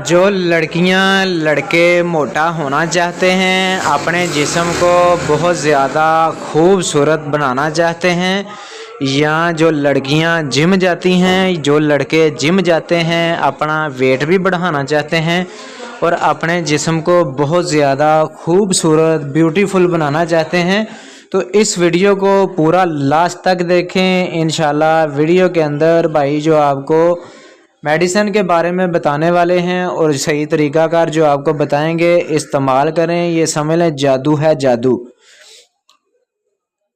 جو لڑکیاں لڑکے موٹا ہونا چاہتے ہیں، اپنے جسم کو بہت زیادہ خوبصورت بنانا چاہتے ہیں، یا جو لڑکیاں جم جاتی ہیں، جو لڑکے جم جاتے ہیں، اپنا ویٹ بھی بڑھانا چاہتے ہیں اور اپنے جسم کو بہت زیادہ خوبصورت بیوٹیفل بنانا چاہتے ہیں، تو اس ویڈیو کو پورا لاسٹ تک دیکھیں۔ انشاءاللہ ویڈیو کے اندر بھائی جو آپ کو میڈیسن کے بارے میں بتانے والے ہیں اور صحیح طریقہ کار جو آپ کو بتائیں گے، استعمال کریں، یہ سمجھ لیں جادو ہے، جادو۔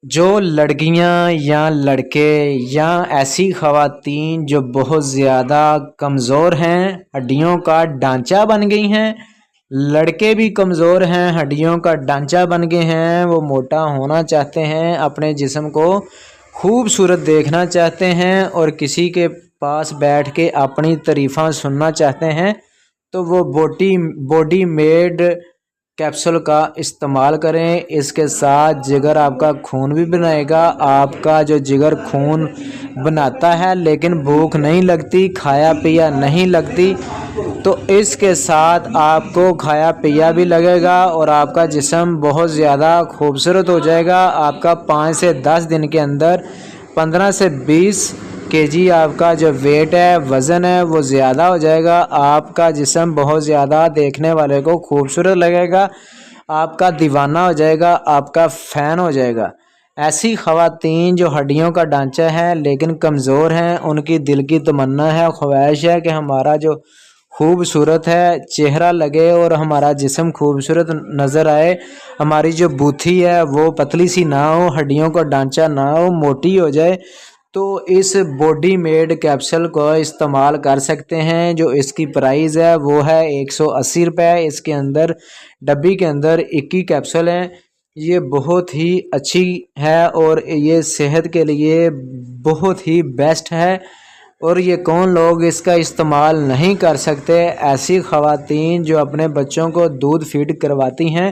جو لڑکیاں یا لڑکے یا ایسی خواتین جو بہت زیادہ کمزور ہیں، ہڈیوں کا ڈھانچہ بن گئی ہیں، لڑکے بھی کمزور ہیں، ہڈیوں کا ڈھانچہ بن گئے ہیں، وہ موٹا ہونا چاہتے ہیں، اپنے جسم کو خوبصورت دیکھنا چاہتے ہیں اور کسی کے پاس بیٹھ کے اپنی تعریفاں سننا چاہتے ہیں، تو وہ باڈی میڈ کیپسول کا استعمال کریں۔ اس کے ساتھ جگر آپ کا خون بھی بنائے گا۔ آپ کا جو جگر خون بناتا ہے لیکن بھوک نہیں لگتی، کھایا پیا نہیں لگتی، تو اس کے ساتھ آپ کو کھایا پیا بھی لگے گا اور آپ کا جسم بہت زیادہ خوبصورت ہو جائے گا۔ آپ کا 5 سے 10 دن کے اندر 15 سے 20 kg آپ کا جو ویٹ ہے، وزن ہے، وہ زیادہ ہو جائے گا۔ آپ کا جسم بہت زیادہ دیکھنے والے کو خوبصورت لگے گا، آپ کا دیوانہ ہو جائے گا، آپ کا فین ہو جائے گا۔ ایسی خواتین جو ہڈیوں کا ڈھانچہ ہے لیکن کمزور ہیں، ان کی دل کی تمنا ہے، خواہش ہے کہ ہمارا جو خوبصورت ہے چہرہ لگے اور ہمارا جسم خوبصورت نظر آئے، ہماری جو بوتھی ہے وہ پتلی سی نہ ہو، ہڈیوں کا ڈھانچہ نہ ہو، موٹی ہو جائے، تو اس باڈی میڈ کیپسول کو استعمال کر سکتے ہیں۔ جو اس کی پرائز ہے وہ ہے 180 روپے۔ اس کے اندر ڈبی کے اندر 21 کیپسول ہیں۔ یہ بہت ہی اچھی ہے اور یہ صحت کے لیے بہت ہی بیسٹ ہے، اور یہ کون لوگ اس کا استعمال نہیں کر سکتے؟ ایسی خواتین جو اپنے بچوں کو دودھ فیڈ کرواتی ہیں،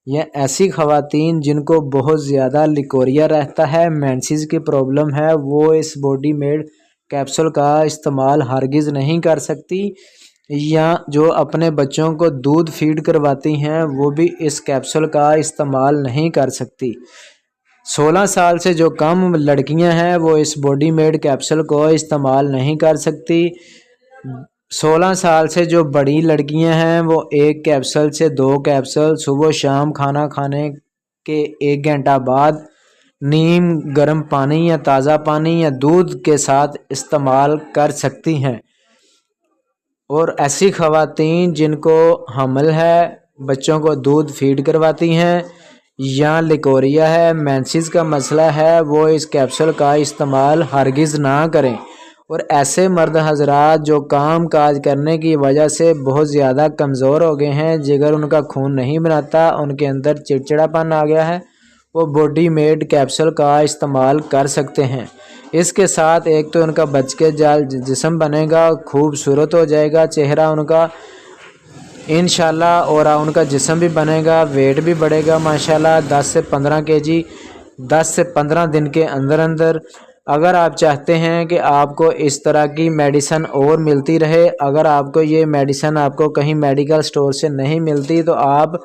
یا ایسی خواتین جن کو بہت زیادہ لیکوریا رہتا ہے، مینسز کی پرابلم ہے، وہ اس باڈی میڈ کیپسول کا استعمال ہرگز نہیں کر سکتی، یا جو اپنے بچوں کو دودھ فیڈ کرواتی ہیں وہ بھی اس کیپسول کا استعمال نہیں کر سکتی۔ 16 سال سے جو کم لڑکیاں ہیں وہ اس باڈی میڈ کیپسول کو استعمال نہیں کر سکتی۔ 16 سال سے جو بڑی لڑکیاں ہیں وہ 1 کیپسول سے 2 کیپسول صبح و شام کھانا کھانے کے 1 گھنٹہ بعد نیم گرم پانی یا تازہ پانی یا دودھ کے ساتھ استعمال کر سکتی ہیں۔ اور ایسی خواتین جن کو حمل ہے، بچوں کو دودھ فیڈ کرواتی ہیں، یا لیکوریا ہے، مینسز کا مسئلہ ہے، وہ اس کیپسول کا استعمال ہرگز نہ کریں۔ اور ایسے مرد حضرات جو کام کاج کرنے کی وجہ سے بہت زیادہ کمزور ہو گئے ہیں، جگر ان کا خون نہیں بناتا، ان کے اندر چڑچڑاپن آ گیا ہے، وہ باڈی میڈ کیپسول کا استعمال کر سکتے ہیں۔ اس کے ساتھ ایک تو ان کا بچ کے جال جسم بنے گا، خوبصورت ہو جائے گا چہرہ ان کا انشاءاللہ، اور ان کا جسم بھی بنے گا، ویٹ بھی بڑھے گا ماشاءاللہ 10 سے 15 kg 10 سے 15 دن کے اندر۔ اگر آپ چاہتے ہیں کہ آپ کو اس طرح کی میڈیسن اور ملتی رہے، اگر آپ کو یہ میڈیسن آپ کو کہیں میڈیکل سٹور سے نہیں ملتی، تو آپ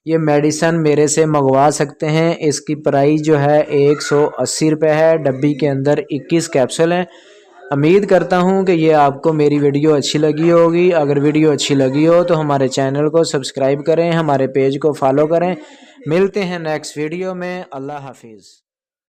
یہ میڈیسن میرے سے منگوا سکتے ہیں۔ اس کی پرائز جو ہے 180 روپے ہے۔ ڈبی کے اندر 21 کیپسول ہیں۔ امید کرتا ہوں کہ یہ آپ کو میری ویڈیو اچھی لگی ہوگی۔ اگر ویڈیو اچھی لگی ہو تو ہمارے چینل کو سبسکرائب کریں، ہمارے پیج کو فالو کریں۔ ملتے ہیں نیکسٹ ویڈیو میں۔ اللہ حافظ۔